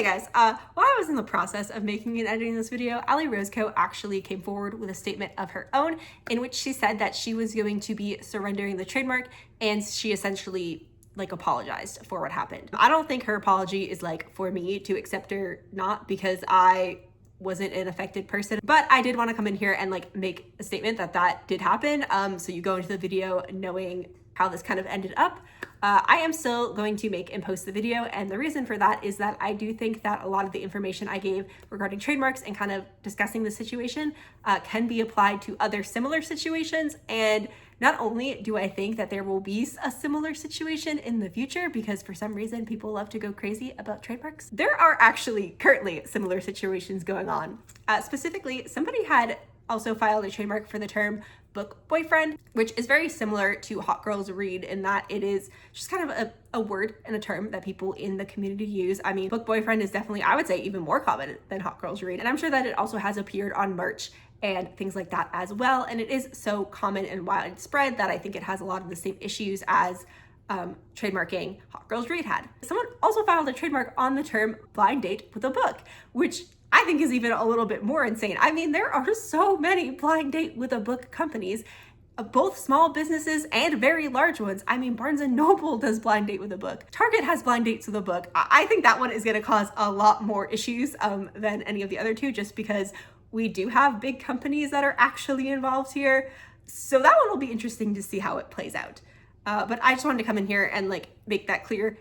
guys, while I was in the process of making and editing this video, Allie Rose Co actually came forward with a statement of her own in which she said that she was going to be surrendering the trademark, and she essentially apologized for what happened. I don't think her apology is for me to accept or not, because I wasn't an affected person, but I did want to come in here and make a statement that that did happen. So you go into the video knowing how this kind of ended up. I am still going to make and post the video, and the reason for that is that I do think that a lot of the information I gave regarding trademarks and kind of discussing the situation can be applied to other similar situations. And not only do I think that there will be a similar situation in the future, because for some reason people love to go crazy about trademarks, there are actually currently similar situations going on. Specifically, somebody had also filed a trademark for the term book boyfriend, which is very similar to hot girls read in that it is just kind of a word and a term that people in the community use. I mean, book boyfriend is definitely, I would say, even more common than hot girls read. And I'm sure that it also has appeared on merch and things like that as well. And it is so common and widespread that I think it has a lot of the same issues as trademarking hot girls read had. Someone also filed a trademark on the term blind date with a book, which I think is even a little bit more insane. I mean, there are so many blind date with a book companies, both small businesses and very large ones. I mean, Barnes & Noble does blind date with a book. Target has blind dates with a book. I think that one is gonna cause a lot more issues than any of the other two, just because we do have big companies that are actually involved here. So that one will be interesting to see how it plays out. But I just wanted to come in here and make that clear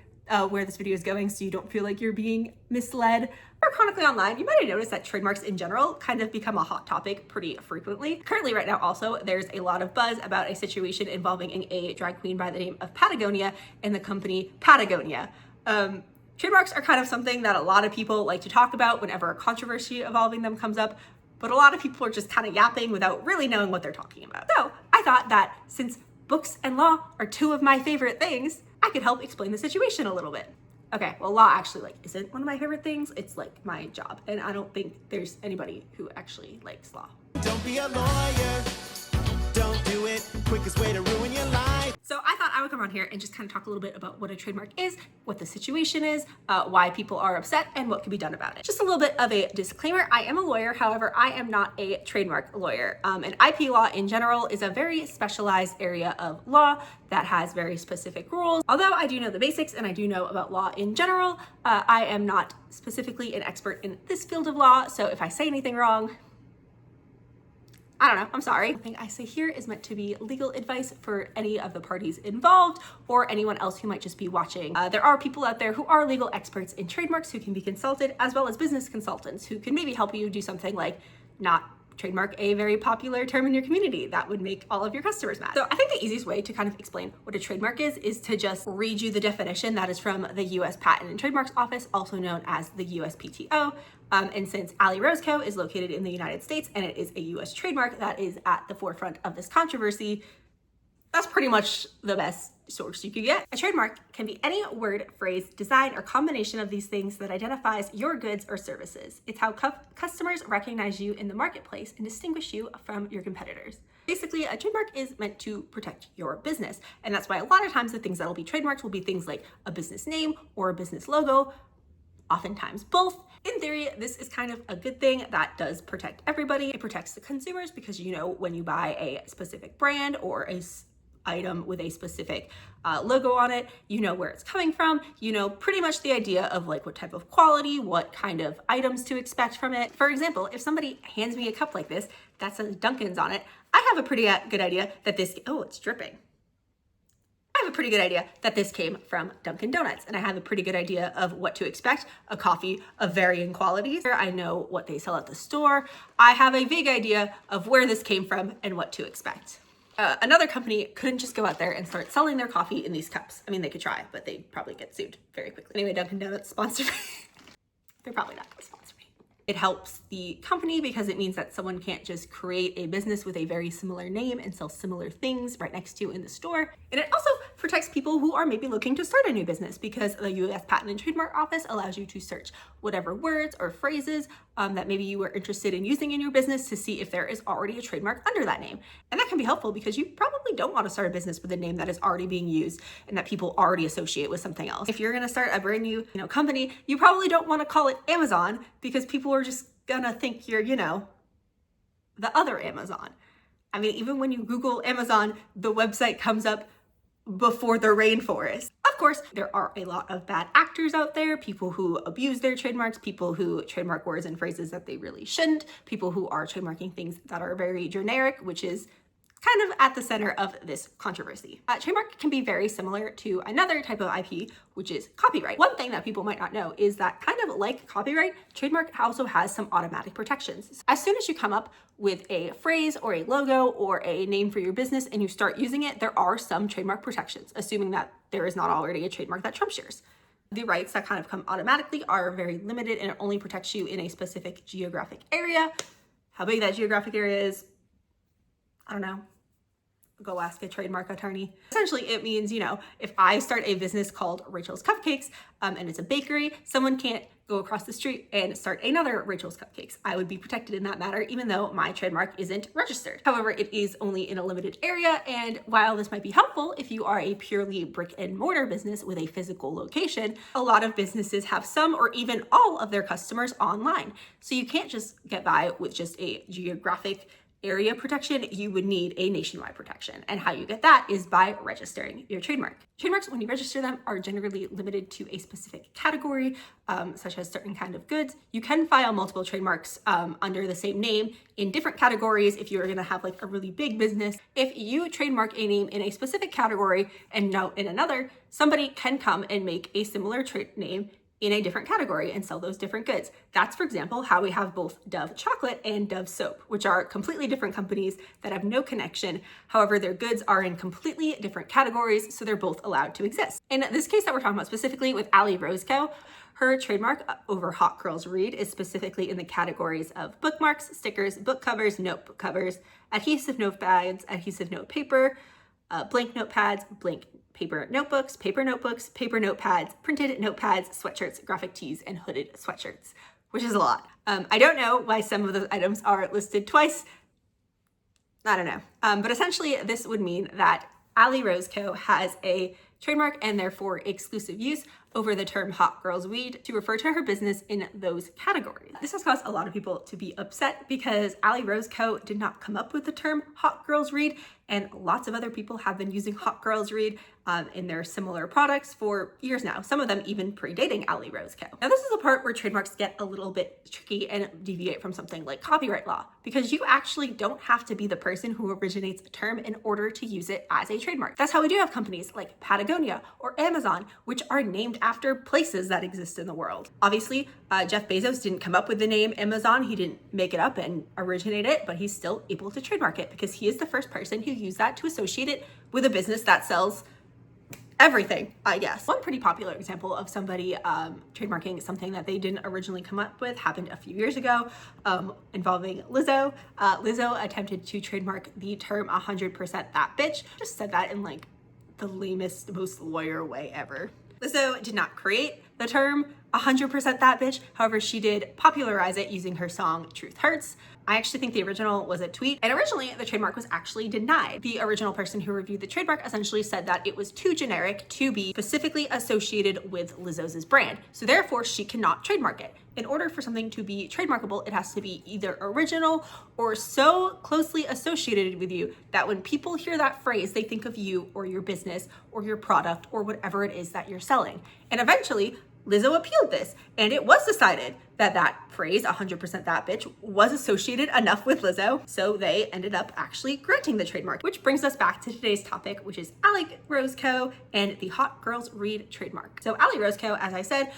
where this video is going, so you don't feel like you're being misled. Or chronically online, you might have noticed that trademarks in general kind of become a hot topic pretty frequently. Currently right now also, there's a lot of buzz about a situation involving a drag queen by the name of Patagonia and the company Patagonia. Trademarks are kind of something that a lot of people like to talk about whenever a controversy involving them comes up, but a lot of people are just kind of yapping without really knowing what they're talking about. So I thought that since books and law are two of my favorite things, I could help explain the situation a little bit. Okay, well, law actually isn't one of my favorite things. It's my job, and I don't think there's anybody who actually likes law. Don't be a lawyer. Don't do it. Quickest way to ruin your life. So I thought I would come on here and just kind of talk a little bit about what a trademark is, what the situation is, why people are upset, and what can be done about it. Just a little bit of a disclaimer. I am a lawyer, however, I am not a trademark lawyer. And IP law in general is a very specialized area of law that has very specific rules. Although I do know the basics and I do know about law in general, I am not specifically an expert in this field of law. So if I say anything wrong, I don't know, I'm sorry. Nothing I say here is meant to be legal advice for any of the parties involved or anyone else who might just be watching. There are people out there who are legal experts in trademarks who can be consulted, as well as business consultants who can maybe help you do something like not trademark a very popular term in your community that would make all of your customers mad. So I think the easiest way to kind of explain what a trademark is to just read you the definition that is from the US Patent and Trademarks Office, also known as the USPTO. And since Allie Rose Co is located in the United States and it is a US trademark that is at the forefront of this controversy, that's pretty much the best source you could get. A trademark can be any word, phrase, design, or combination of these things that identifies your goods or services. It's how customers recognize you in the marketplace and distinguish you from your competitors. Basically, a trademark is meant to protect your business. And that's why a lot of times the things that will be trademarked will be things like a business name or a business logo, oftentimes both. In theory, this is kind of a good thing that does protect everybody. It protects the consumers because when you buy a specific brand or a item with a specific logo on it, you know where it's coming from, pretty much the idea of what type of quality, what kind of items to expect from it. For example, if somebody hands me a cup like this that says Dunkin's on it, I have a pretty good idea that this, oh, it's dripping. I have a pretty good idea that this came from Dunkin' Donuts, and I have a pretty good idea of what to expect, a coffee of varying qualities. I know what they sell at the store. I have a vague idea of where this came from and what to expect. Another company couldn't just go out there and start selling their coffee in these cups. I mean, they could try, but they'd probably get sued very quickly. Anyway, Dunkin' Donuts sponsor me. They're probably not gonna sponsor me. It helps the company because it means that someone can't just create a business with a very similar name and sell similar things right next to you in the store. And it also protects people who are maybe looking to start a new business because the US Patent and Trademark Office allows you to search whatever words or phrases that maybe you were interested in using in your business to see if there is already a trademark under that name. And that can be helpful because you probably don't want to start a business with a name that is already being used and that people already associate with something else. If you're going to start a brand new, company, you probably don't want to call it Amazon because people are just gonna think you're, the other Amazon. I mean, even when you Google Amazon, the website comes up before the rainforest. Of course, there are a lot of bad actors out there, people who abuse their trademarks, people who trademark words and phrases that they really shouldn't, people who are trademarking things that are very generic, which is kind of at the center of this controversy. Trademark can be very similar to another type of IP, which is copyright. One thing that people might not know is that kind of like copyright, trademark also has some automatic protections. As soon as you come up with a phrase or a logo or a name for your business and you start using it, there are some trademark protections, assuming that there is not already a trademark that trumps yours. The rights that kind of come automatically are very limited and it only protects you in a specific geographic area. How big that geographic area is, I don't know. Go ask a trademark attorney. Essentially, it means, if I start a business called Rachel's Cupcakes and it's a bakery, someone can't go across the street and start another Rachel's Cupcakes. I would be protected in that matter, even though my trademark isn't registered. However, it is only in a limited area. And while this might be helpful if you are a purely brick and mortar business with a physical location, a lot of businesses have some or even all of their customers online. So you can't just get by with just a geographic area protection, you would need a nationwide protection. And how you get that is by registering your trademark. Trademarks, when you register them, are generally limited to a specific category, such as certain kind of goods. You can file multiple trademarks under the same name in different categories if you're gonna have like a really big business. If you trademark a name in a specific category and no in another, somebody can come and make a similar trade name in a different category and sell those different goods. That's, for example, how we have both Dove chocolate and Dove soap, which are completely different companies that have no connection. However, their goods are in completely different categories, so they're both allowed to exist. In this case that we're talking about specifically with Allie Rose Co, her trademark over Hot Girls Read is specifically in the categories of bookmarks, stickers, book covers, notebook covers, adhesive notepads, adhesive note paper, blank notepads, blank paper notebooks, paper notepads, printed notepads, sweatshirts, graphic tees, and hooded sweatshirts, which is a lot. I don't know why some of those items are listed twice. I don't know. But essentially this would mean that Allie Rose Co has a trademark and therefore exclusive use over the term Hot Girls Read to refer to her business in those categories. This has caused a lot of people to be upset because Allie Rose Co did not come up with the term Hot Girls Read, and lots of other people have been using Hot Girls Read in their similar products for years now, some of them even predating Allie Rose Co. Now this is the part where trademarks get a little bit tricky and deviate from something like copyright law, because you actually don't have to be the person who originates a term in order to use it as a trademark. That's how we do have companies like Patagonia or Amazon, which are named after places that exist in the world. Obviously, Jeff Bezos didn't come up with the name Amazon, he didn't make it up and originate it, but he's still able to trademark it because he is the first person who used that to associate it with a business that sells everything, I guess. One pretty popular example of somebody trademarking something that they didn't originally come up with happened a few years ago involving Lizzo. Lizzo attempted to trademark the term 100% that bitch. Just said that in like the lamest, most lawyer way ever. Lizzo did not create the term 100% that bitch. However, she did popularize it using her song Truth Hurts. I actually think the original was a tweet, and originally the trademark was actually denied. The original person who reviewed the trademark essentially said that it was too generic to be specifically associated with Lizzo's brand, so therefore she cannot trademark it. In order for something to be trademarkable, it has to be either original or so closely associated with you that when people hear that phrase, they think of you or your business or your product or whatever it is that you're selling. And eventually, Lizzo appealed this, and it was decided that that phrase, 100% that bitch, was associated enough with Lizzo, so they ended up actually granting the trademark, which brings us back to today's topic, which is Allie Rose Co and the Hot Girls Read trademark. So Allie Rose Co, as I said,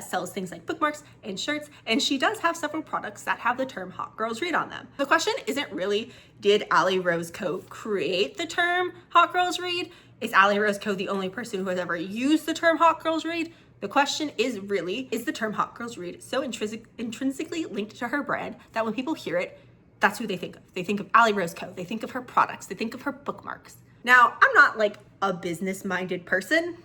sells things like bookmarks and shirts, and she does have several products that have the term Hot Girls Read on them. The question isn't really, did Allie Rose Co create the term Hot Girls Read? Is Allie Rose Co the only person who has ever used the term Hot Girls Read? The question is really, is the term hot girls read so intrinsically linked to her brand that when people hear it, that's who they think of? They think of Allie Rose Co. They think of her products. They think of her bookmarks. Now, I'm not like a business-minded person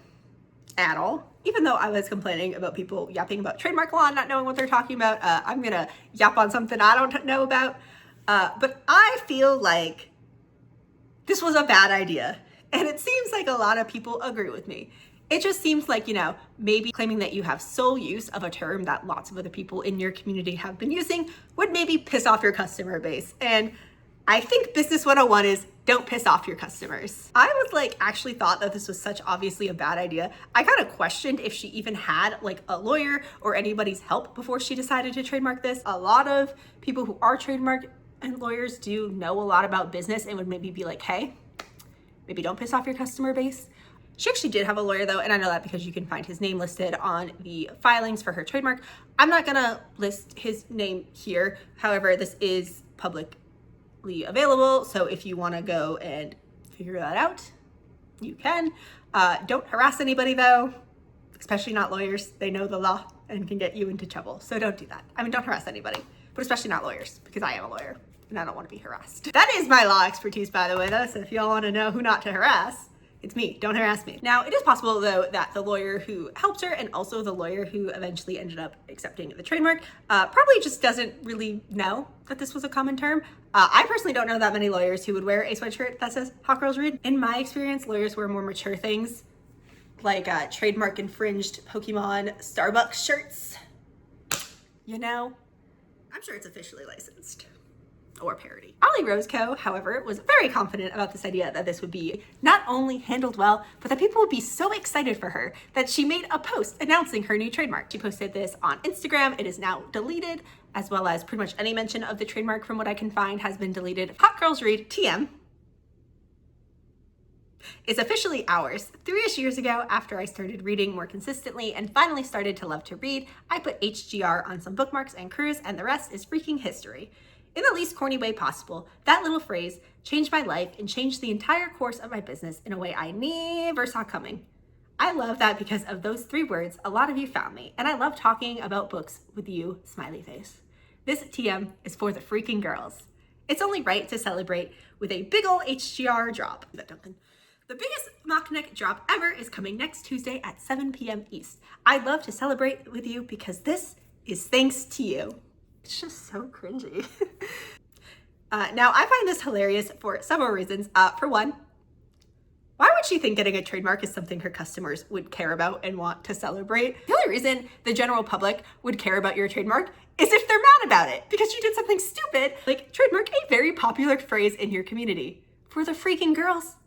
at all. Even though I was complaining about people yapping about trademark law and not knowing what they're talking about, I'm gonna yap on something I don't know about. But I feel like this was a bad idea. And it seems like a lot of people agree with me. It just seems like, maybe claiming that you have sole use of a term that lots of other people in your community have been using would maybe piss off your customer base. And I think Business 101 is don't piss off your customers. I was actually thought that this was such obviously a bad idea. I kind of questioned if she even had a lawyer or anybody's help before she decided to trademark this. A lot of people who are trademark and lawyers do know a lot about business and would maybe be like, hey, maybe don't piss off your customer base. She actually did have a lawyer though, and I know that because you can find his name listed on the filings for her trademark. I'm not gonna list his name here. However, this is publicly available, so if you wanna go and figure that out, you can. Don't harass anybody though, especially not lawyers. They know the law and can get you into trouble, so don't do that. I mean, don't harass anybody, but especially not lawyers, because I am a lawyer and I don't wanna be harassed. That is my law expertise, by the way, though, so if y'all wanna know who not to harass, it's me. Don't harass me. Now, it is possible, though, that the lawyer who helped her and also the lawyer who eventually ended up accepting the trademark probably just doesn't really know that this was a common term. I personally don't know that many lawyers who would wear a sweatshirt that says Hot Girls Read. In my experience, lawyers wear more mature things like trademark infringed Pokemon Starbucks shirts. I'm sure it's officially licensed. Or parody. Allie Rose Co, however, was very confident about this idea that this would be not only handled well, but that people would be so excited for her that she made a post announcing her new trademark. She posted this on Instagram. It is now deleted, as well as pretty much any mention of the trademark from what I can find has been deleted. Hot Girls Read TM is officially ours. 3-ish years ago, after I started reading more consistently and finally started to love to read, I put HGR on some bookmarks and crews, and the rest is freaking history. In the least corny way possible, that little phrase changed my life and changed the entire course of my business in a way I never saw coming. I love that because of those 3 words, a lot of you found me, and I love talking about books with you, smiley face. This TM is for the freaking girls. It's only right to celebrate with a big ol' HGR drop. The biggest mock-neck drop ever is coming next Tuesday at 7 p.m. East. I'd love to celebrate with you because this is thanks to you. It's just so cringy. Now, I find this hilarious for several reasons. For one, why would she think getting a trademark is something her customers would care about and want to celebrate? The only reason the general public would care about your trademark is if they're mad about it, because you did something stupid, like trademark a very popular phrase in your community. For the freaking girls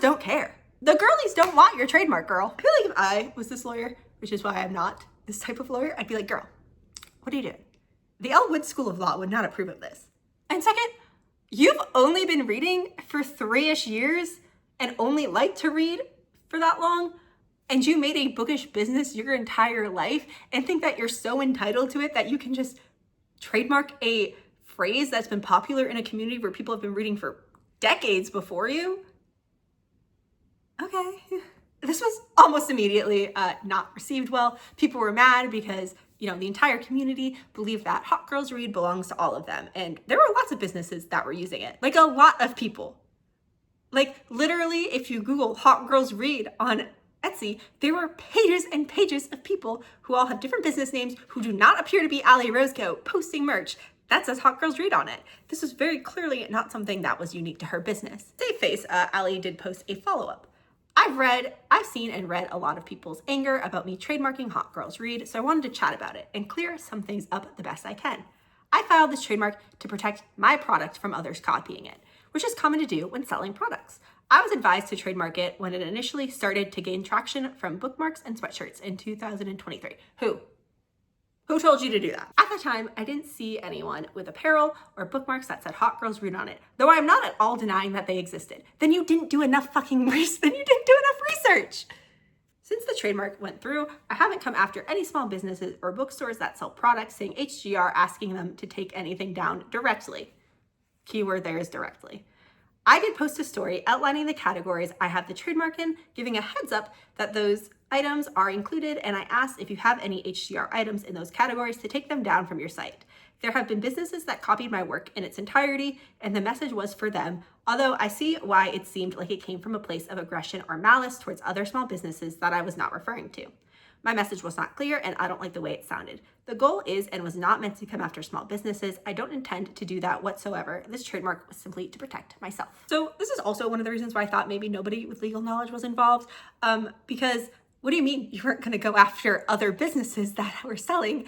don't care. The girlies don't want your trademark, girl. I feel like if I was this lawyer, which is why I'm not this type of lawyer, I'd be like, girl, what are you doing? The Elwood School of Law would not approve of this. And second, you've only been reading for 3-ish years and only like to read for that long, and you made a bookish business your entire life and think that you're so entitled to it that you can just trademark a phrase that's been popular in a community where people have been reading for decades before you? Okay. This was almost immediately not received well. People were mad because the entire community believed that Hot Girls Read belongs to all of them. And there were lots of businesses that were using it. A lot of people. Literally, if you Google Hot Girls Read on Etsy, there were pages and pages of people who all have different business names who do not appear to be Allie Rose Co posting merch that says Hot Girls Read on it. This was very clearly not something that was unique to her business. Save face, Allie did post a follow-up. I've seen and read a lot of people's anger about me trademarking Hot Girls Read, so I wanted to chat about it and clear some things up the best I can. I filed this trademark to protect my product from others copying it, which is common to do when selling products. I was advised to trademark it when it initially started to gain traction from bookmarks and sweatshirts in 2023. Who told you to do that? At the time, I didn't see anyone with apparel or bookmarks that said Hot Girls Read on it, though I'm not at all denying that they existed. Then you didn't do enough research. Since the trademark went through, I haven't come after any small businesses or bookstores that sell products saying HGR, asking them to take anything down directly. Keyword there is directly. I did post a story outlining the categories I have the trademark in, giving a heads up that those items are included, and I asked if you have any HCR items in those categories to take them down from your site. There have been businesses that copied my work in its entirety, and the message was for them, although I see why it seemed like it came from a place of aggression or malice towards other small businesses that I was not referring to. My message was not clear, and I don't like the way it sounded. The goal is and was not meant to come after small businesses. I don't intend to do that whatsoever. This trademark was simply to protect myself. So this is also one of the reasons why I thought maybe nobody with legal knowledge was involved, because what do you mean you weren't going to go after other businesses that were selling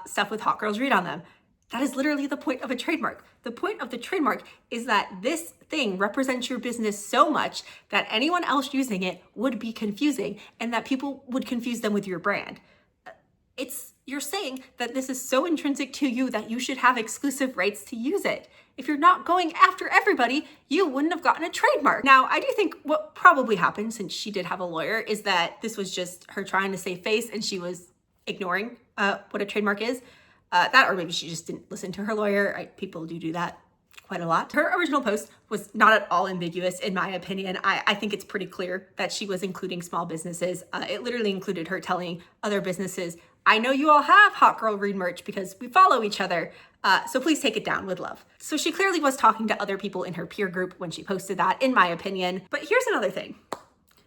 stuff with Hot Girls Read on them? That is literally the point of a trademark. The point of the trademark is that this thing represents your business so much that anyone else using it would be confusing and that people would confuse them with your brand. You're saying that this is so intrinsic to you that you should have exclusive rights to use it. If you're not going after everybody, you wouldn't have gotten a trademark. Now, I do think what probably happened, since she did have a lawyer, is that this was just her trying to save face and she was ignoring what a trademark is. That, or maybe she just didn't listen to her lawyer. People do that quite a lot. Her original post was not at all ambiguous, in my opinion. I think it's pretty clear that she was including small businesses. It literally included her telling other businesses, I know you all have Hot Girl Read merch because we follow each other, so please take it down with love. So she clearly was talking to other people in her peer group when she posted that, in my opinion. But here's another thing.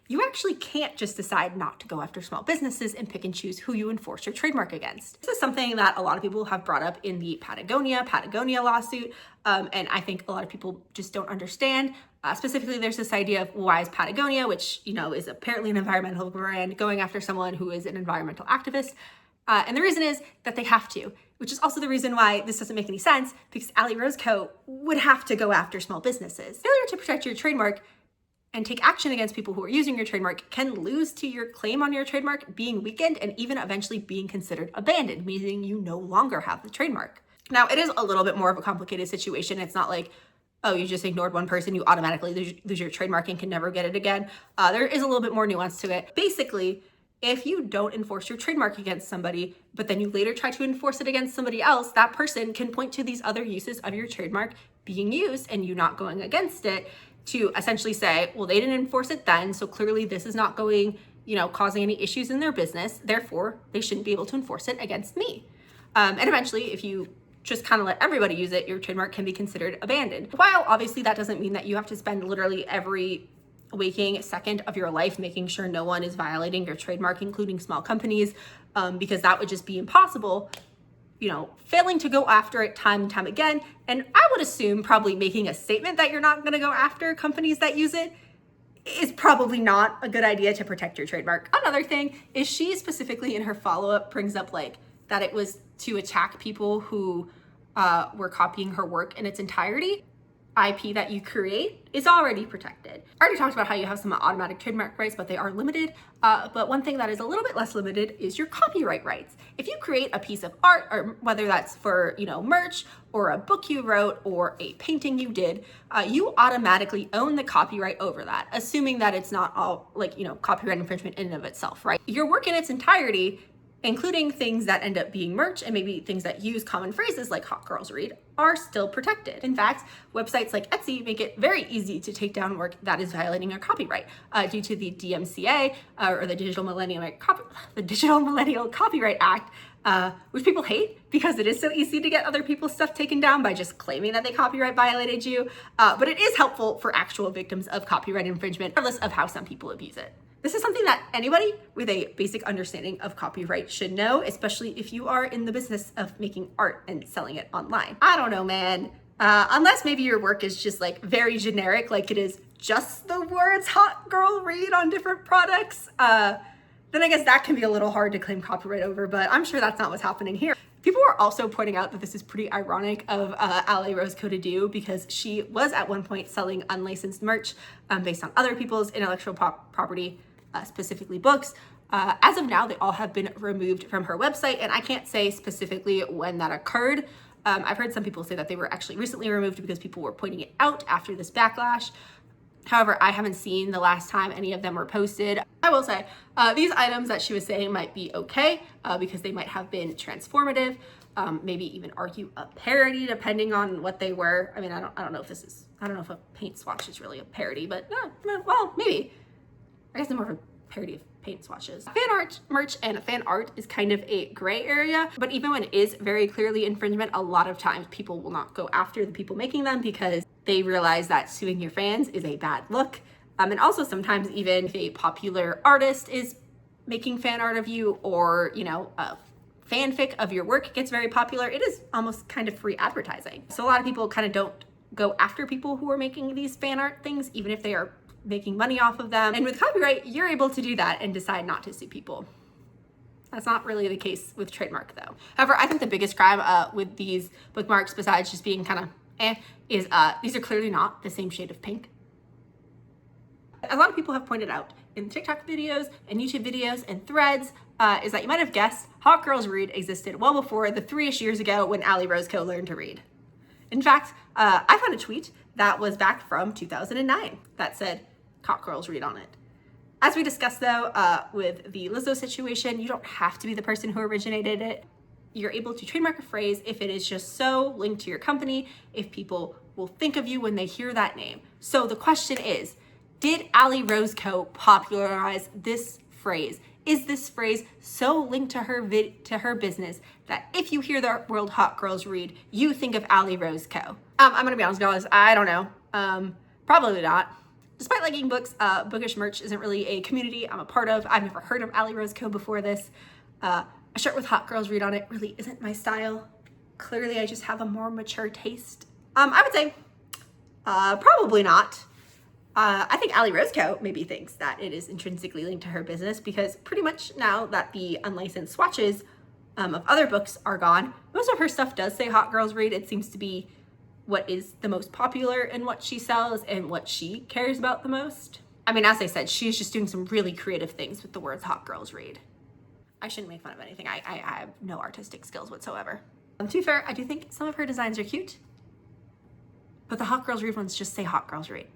You actually can't just decide not to go after small businesses and pick and choose who you enforce your trademark against. This is something that a lot of people have brought up in the Patagonia lawsuit, and I think a lot of people just don't understand. Specifically, there's this idea of why is Patagonia, which is apparently an environmental brand, going after someone who is an environmental activist. And the reason is that they have to, which is also the reason why this doesn't make any sense, because Allie Rose Co would have to go after small businesses. Failure to protect your trademark and take action against people who are using your trademark can lose to your claim on your trademark being weakened and even eventually being considered abandoned, meaning you no longer have the trademark. Now, it is a little bit more of a complicated situation. It's not like, oh, you just ignored one person, you automatically lose your trademark and can never get it again. There is a little bit more nuance to it. Basically, if you don't enforce your trademark against somebody, but then you later try to enforce it against somebody else, that person can point to these other uses of your trademark being used and you not going against it to essentially say, well, they didn't enforce it then, so clearly this is not going, causing any issues in their business, therefore they shouldn't be able to enforce it against me. And eventually, if you just kind of let everybody use it, your trademark can be considered abandoned. While obviously that doesn't mean that you have to spend literally every waking second of your life making sure no one is violating your trademark, including small companies, because that would just be impossible. Failing to go after it time and time again. And I would assume probably making a statement that you're not going to go after companies that use it is probably not a good idea to protect your trademark. Another thing is she specifically in her follow-up brings up that it was to attack people who were copying her work in its entirety. IP that you create is already protected. I already talked about how you have some automatic trademark rights, but they are limited. But one thing that is a little bit less limited is your copyright rights. If you create a piece of art, or whether that's for merch or a book you wrote or a painting you did, you automatically own the copyright over that, assuming that it's not all copyright infringement in and of itself, right? Your work in its entirety, including things that end up being merch and maybe things that use common phrases like Hot Girls Read, are still protected. In fact, websites like Etsy make it very easy to take down work that is violating a copyright due to the DMCA or the Digital Millennial Copyright Act, which people hate because it is so easy to get other people's stuff taken down by just claiming that they copyright violated you. But it is helpful for actual victims of copyright infringement, regardless of how some people abuse it. This is something that anybody with a basic understanding of copyright should know, especially if you are in the business of making art and selling it online. I don't know, man. Unless maybe your work is just very generic, like it is just the words Hot Girl Read on different products, then I guess that can be a little hard to claim copyright over, but I'm sure that's not what's happening here. People were also pointing out that this is pretty ironic of Allie Rose Co to do because she was at one point selling unlicensed merch based on other people's intellectual property, specifically books. As of now, they all have been removed from her website, and I can't say specifically when that occurred. I've heard some people say that they were actually recently removed because people were pointing it out after this backlash. However, I haven't seen the last time any of them were posted. I will say these items that she was saying might be okay because they might have been transformative, maybe even argue a parody depending on what they were. I mean, I don't know if a paint swatch is really a parody, but well, maybe. I guess they're more of a parody of paint swatches. Fan art merch and fan art is kind of a gray area, but even when it is very clearly infringement, a lot of times people will not go after the people making them because they realize that suing your fans is a bad look. And also sometimes even if a popular artist is making fan art of you, or, you know, a fanfic of your work gets very popular, it is almost kind of free advertising. So a lot of people kind of don't go after people who are making these fan art things, even if they are making money off of them. And with copyright, you're able to do that and decide not to sue people. That's not really the case with Trademark though. However, I think the biggest crime with these bookmarks, besides just being kind of is these are clearly not the same shade of pink. A lot of people have pointed out in TikTok videos and YouTube videos and threads is that you might have guessed Hot Girls Read existed well before the 3-ish years ago when Allie Rose Co learned to read. In fact, I found a tweet that was back from 2009 that said Hot Girls Read on it. As we discussed though, with the Lizzo situation, you don't have to be the person who originated it. You're able to trademark a phrase if it is just so linked to your company, if people will think of you when they hear that name. So the question is, did Allie Rose Co popularize this phrase? Is this phrase so linked to her business that if you hear the word Hot Girls Read, you think of Allie Rose Co? I'm gonna be honest, guys, I don't know. Probably not. Despite liking books, bookish merch isn't really a community I'm a part of. I've never heard of Allie Rose Co before this. A shirt with Hot Girls Read on it really isn't my style. Clearly, I just have a more mature taste. I would say probably not. I think Allie Rose Co maybe thinks that it is intrinsically linked to her business because pretty much now that the unlicensed swatches of other books are gone, most of her stuff does say Hot Girls Read. It seems to be what is the most popular in what she sells and what she cares about the most. I mean, as I said, she's just doing some really creative things with the words Hot Girls Read. I shouldn't make fun of anything. I have no artistic skills whatsoever. To be fair, I do think some of her designs are cute, but the Hot Girls Read ones just say Hot Girls Read.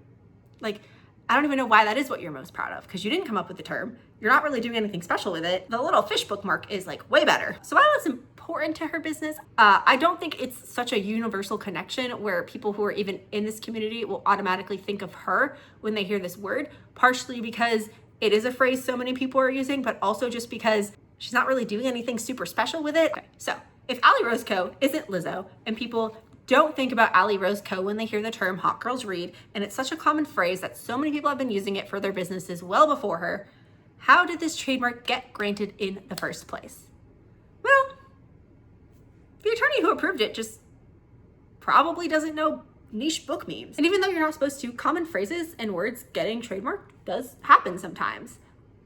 Like, I don't even know why that is what you're most proud of, because you didn't come up with the term. You're not really doing anything special with it. The little fish bookmark is like way better. So while it's important to her business, I don't think it's such a universal connection where people who are even in this community will automatically think of her when they hear this word, partially because it is a phrase so many people are using, but also just because she's not really doing anything super special with it. Okay, so if Allie Rose Co isn't Lizzo and people don't think about Allie Rose Co when they hear the term Hot Girls Read, and it's such a common phrase that so many people have been using it for their businesses well before her, how did this trademark get granted in the first place? Well, the attorney who approved it just probably doesn't know niche book memes. And even though you're not supposed to, common phrases and words getting trademarked does happen sometimes.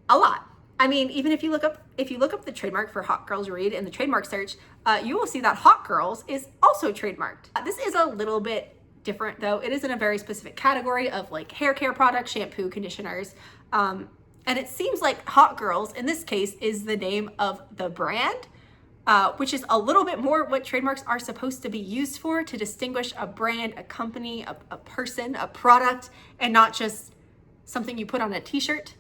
A lot. I mean, even if you look up the trademark for Hot Girls Read in the trademark search, you will see that Hot Girls is also trademarked. This is a little bit different though. It is in a very specific category of like hair care products, shampoo, conditioners. And it seems like Hot Girls in this case is the name of the brand, which is a little bit more what trademarks are supposed to be used for, to distinguish a brand, a company, a person, a product, and not just something you put on a t-shirt.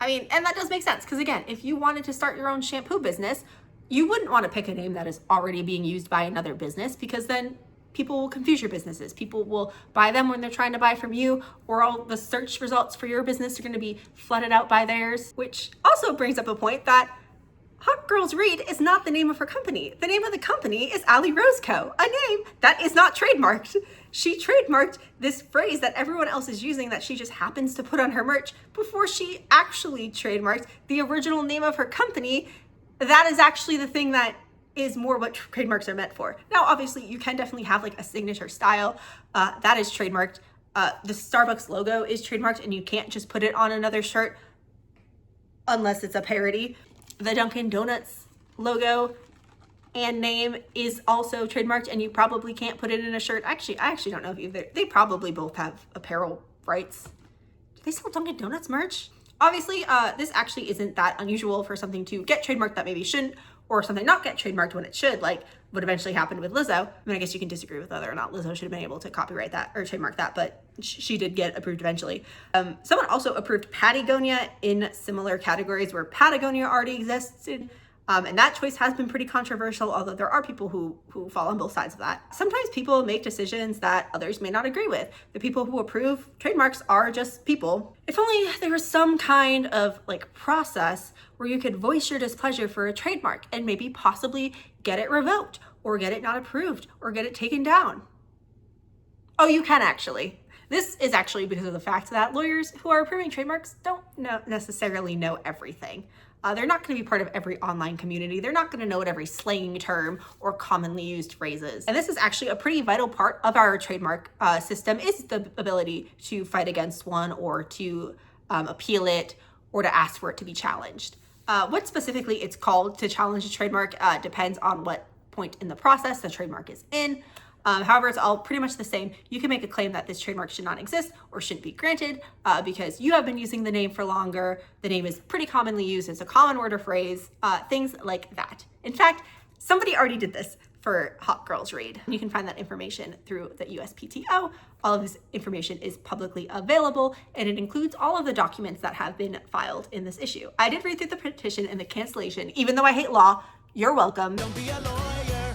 I mean, and that does make sense because again, if you wanted to start your own shampoo business, you wouldn't want to pick a name that is already being used by another business because then people will confuse your businesses. People will buy them when they're trying to buy from you, or all the search results for your business are going to be flooded out by theirs, which also brings up a point that Hot Girls Read is not the name of her company. The name of the company is Allie Rose Co, a name that is not trademarked. She trademarked this phrase that everyone else is using that she just happens to put on her merch before she actually trademarked the original name of her company. That is actually the thing that is more what trademarks are meant for. Now, obviously, you can definitely have like a signature style that is trademarked. The Starbucks logo is trademarked and you can't just put it on another shirt unless it's a parody. The Dunkin' Donuts logo and name is also trademarked and you probably can't put it in a shirt. I actually don't know if either. They probably both have apparel rights. Do they sell Dunkin' Donuts merch? Obviously, this actually isn't that unusual for something to get trademarked that maybe shouldn't, or something not get trademarked when it should, like what eventually happened with Lizzo. I mean, I guess you can disagree with whether or not Lizzo should have been able to copyright that or trademark that, but she did get approved eventually. Someone also approved Patagonia in similar categories where Patagonia already existed. And that choice has been pretty controversial, although there are people who fall on both sides of that. Sometimes people make decisions that others may not agree with. The people who approve trademarks are just people. If only there was some kind of like process where you could voice your displeasure for a trademark and maybe possibly get it revoked or get it not approved or get it taken down. Oh, you can actually. This is actually because of the fact that lawyers who are approving trademarks don't necessarily know everything. They're not going to be part of every online community. They're not going to know what every slang term or commonly used phrase is. And this is actually a pretty vital part of our trademark system, is the ability to fight against one or to appeal it or to ask for it to be challenged. What specifically it's called to challenge a trademark depends on what point in the process the trademark is in. However, it's all pretty much the same. You can make a claim that this trademark should not exist or shouldn't be granted because you have been using the name for longer. The name is pretty commonly used as a common word or phrase, things like that. In fact, somebody already did this for Hot Girls Read. You can find that information through the USPTO. All of this information is publicly available, and it includes all of the documents that have been filed in this issue. I did read through the petition and the cancellation. Even though I hate law, you're welcome. Don't be a lawyer.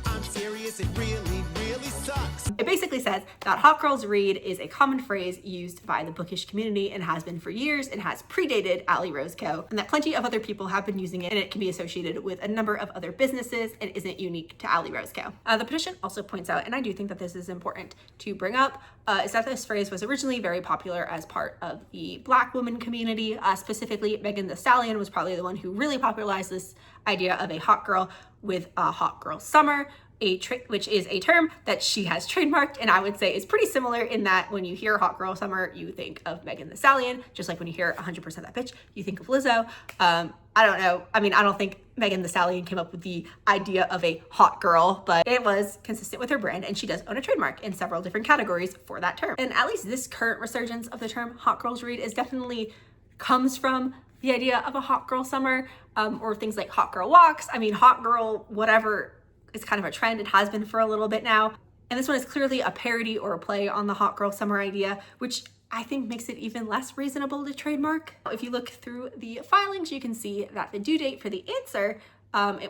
I'm serious, it really, really sucks. It basically says that Hot Girls Read is a common phrase used by the bookish community and has been for years and has predated Allie Rose Co, and that plenty of other people have been using it, and it can be associated with a number of other businesses and isn't unique to Allie Rose Co. The petition also points out, and I do think that this is important to bring up, is that this phrase was originally very popular as part of the Black woman community. Specifically, Megan Thee Stallion was probably the one who really popularized this idea of a hot girl with a hot girl summer, which is a term that she has trademarked, and I would say is pretty similar in that when you hear hot girl summer, you think of Megan Thee Stallion, just like when you hear 100% That Bitch, you think of Lizzo. I don't know. I mean, I don't think Megan Thee Stallion came up with the idea of a hot girl, but it was consistent with her brand, and she does own a trademark in several different categories for that term. And at least this current resurgence of the term Hot Girls Read is definitely comes from the idea of a hot girl summer, or things like hot girl walks. I mean, hot girl, whatever, is kind of a trend. It has been for a little bit now. And this one is clearly a parody or a play on the hot girl summer idea, which I think makes it even less reasonable to trademark. If you look through the filings, you can see that the due date for the answer,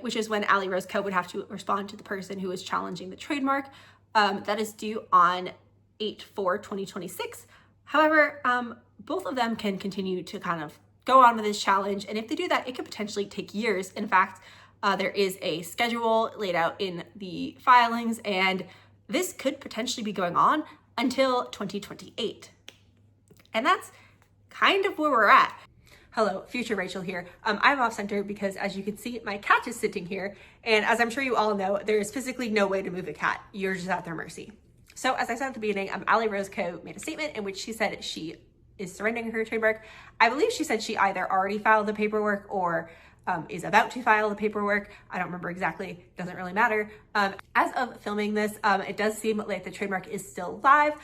which is when Allie Rose Co would have to respond to the person who is challenging the trademark, that is due on 8/4/2026. However, both of them can continue to kind of go on with this challenge. And if they do that, it could potentially take years. In fact, there is a schedule laid out in the filings, and this could potentially be going on until 2028. And that's kind of where we're at. Hello, future Rachel here. I'm off center because, as you can see, my cat is sitting here. And as I'm sure you all know, there is physically no way to move a cat. You're just at their mercy. So as I said at the beginning, Allie Rose Co made a statement in which she said she is surrendering her trademark. I believe she said she either already filed the paperwork or is about to file the paperwork. I don't remember exactly, doesn't really matter. As of filming this, it does seem like the trademark is still live.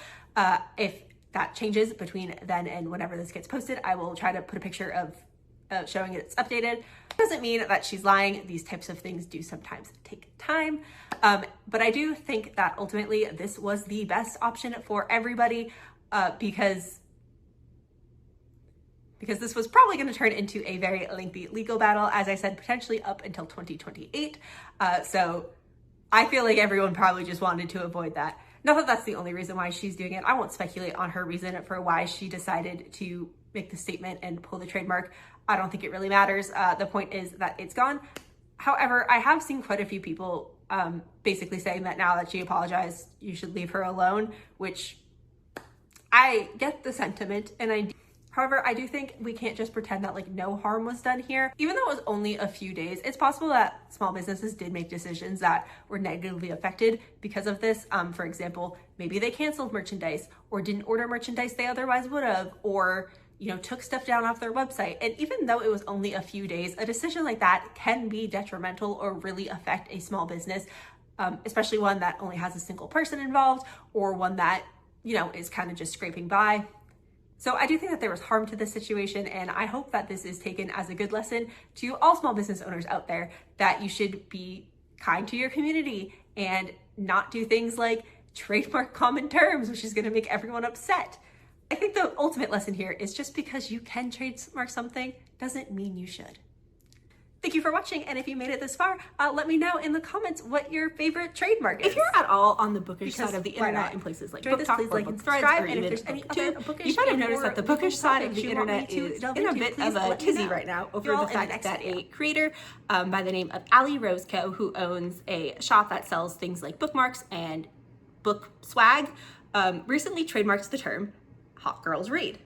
If that changes between then and whenever this gets posted, I will try to put a picture of showing it's updated. It doesn't mean that she's lying. These types of things do sometimes take time. But I do think that ultimately this was the best option for everybody because this was probably going to turn into a very lengthy legal battle, as I said, potentially up until 2028. So I feel like everyone probably just wanted to avoid that. Not that that's the only reason why she's doing it. I won't speculate on her reason for why she decided to make the statement and pull the trademark. I don't think it really matters. The point is that it's gone. However, I have seen quite a few people basically saying that now that she apologized, you should leave her alone, which I get the sentiment, and however, I do think we can't just pretend that like no harm was done here. Even though it was only a few days, it's possible that small businesses did make decisions that were negatively affected because of this. For example, maybe they canceled merchandise or didn't order merchandise they otherwise would have, or took stuff down off their website. And even though it was only a few days, a decision like that can be detrimental or really affect a small business, especially one that only has a single person involved or one that, is kind of just scraping by. So I do think that there was harm to this situation, and I hope that this is taken as a good lesson to all small business owners out there, that you should be kind to your community and not do things like trademark common terms, which is going to make everyone upset. I think the ultimate lesson here is just because you can trademark something doesn't mean you should. Thank you for watching, and if you made it this far, let me know in the comments what your favorite trademark is. If you're at all on the bookish side of the internet in places like BookTok or BookSthreads or even Booktube, you might have noticed that the bookish side of the internet is in a bit of a tizzy right now over the fact that a creator by the name of Allie Rose Co, who owns a shop that sells things like bookmarks and book swag, recently trademarked the term "hot girls read."